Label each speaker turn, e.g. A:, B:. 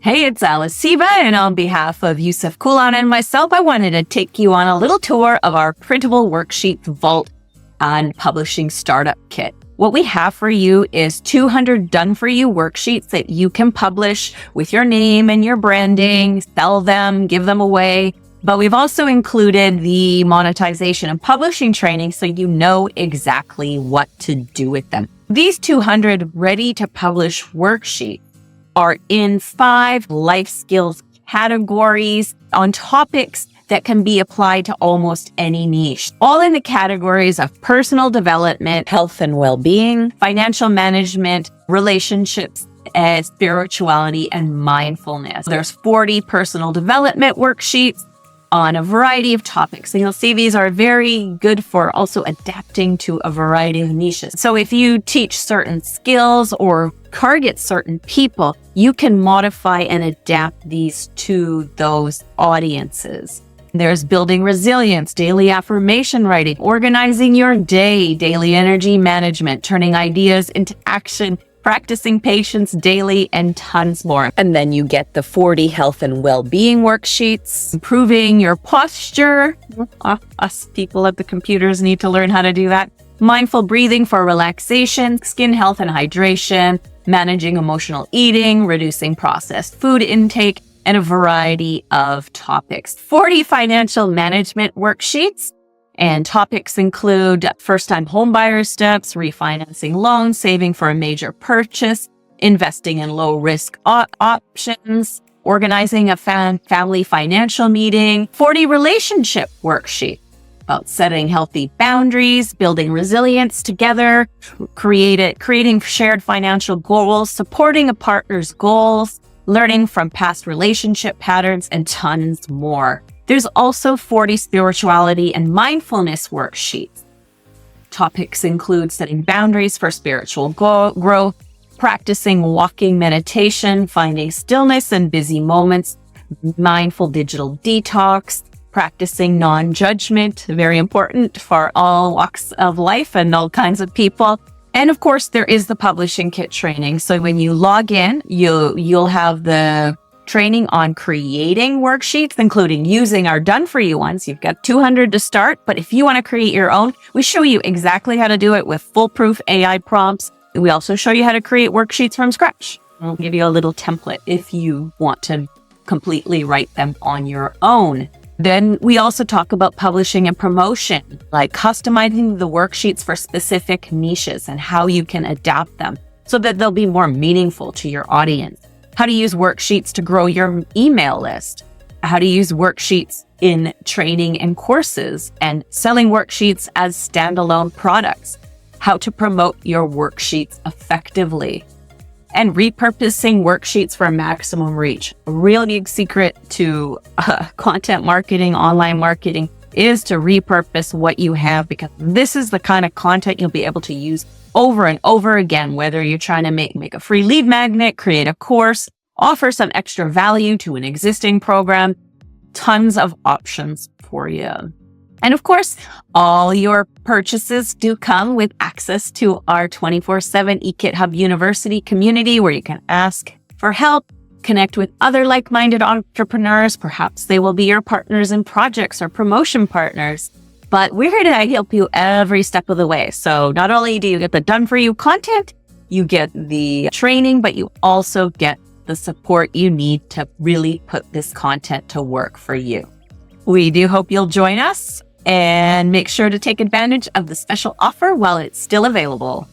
A: Hey, it's Alice Siva, and on behalf of Yusuf Kulan and myself, I wanted to take you on a little tour of our Printable Worksheets Vault and Publishing Startup Kit. What we have for you is 200 done-for-you worksheets that you can publish with your name and your branding, sell them, give them away. But we've also included the monetization and publishing training so you know exactly what to do with them. These 200 ready-to-publish worksheets are in 5 life skills categories on topics that can be applied to almost any niche, all in the categories of personal development, health and well-being, financial management, relationships, and spirituality and mindfulness. There's 40 personal development worksheets on a variety of topics. And you'll see these are very good for also adapting to a variety of niches. So if you teach certain skills or target certain people, you can modify and adapt these to those audiences. There's building resilience, daily affirmation writing, organizing your day, daily energy management, turning ideas into action, practicing patience daily, and tons more. And then you get the 40 health and well-being worksheets, improving your posture. Us people at the computers need to learn how to do that. Mindful breathing for relaxation, skin health and hydration, managing emotional eating, reducing processed food intake, and a variety of topics. 40 financial management worksheets. And topics include first-time homebuyer steps, refinancing loans, saving for a major purchase, investing in low-risk options, organizing a family financial meeting, 40 relationship worksheet about setting healthy boundaries, building resilience together, creating shared financial goals, supporting a partner's goals, learning from past relationship patterns, and tons more. There's also 40 spirituality and mindfulness worksheets. Topics include setting boundaries for spiritual growth, practicing walking meditation, finding stillness in busy moments, mindful digital detox, practicing non-judgment, very important for all walks of life and all kinds of people. And of course, there is the publishing kit training. So when you log in, you'll have the training on creating worksheets, including using our done-for-you ones. You've got 200 to start, but if you want to create your own, we show you exactly how to do it with foolproof AI prompts. We also show you how to create worksheets from scratch. We'll give you a little template if you want to completely write them on your own. Then we also talk about publishing and promotion, like customizing the worksheets for specific niches and how you can adapt them so that they'll be more meaningful to your audience. How to use worksheets to grow your email list, how to use worksheets in training and courses, and selling worksheets as standalone products, how to promote your worksheets effectively, and repurposing worksheets for maximum reach. A real big secret to content marketing, online marketing, is to repurpose what you have, because this is the kind of content you'll be able to use over and over again, whether you're trying to make a free lead magnet, create a course, offer some extra value to an existing program, tons of options for you. And of course, all your purchases do come with access to our 24/7 eKitHub University community, where you can ask for help, connect with other like-minded entrepreneurs. Perhaps they will be your partners in projects or promotion partners. But we're here to help you every step of the way. So not only do you get the done-for-you content, you get the training, but you also get the support you need to really put this content to work for you. We do hope you'll join us, and make sure to take advantage of the special offer while it's still available.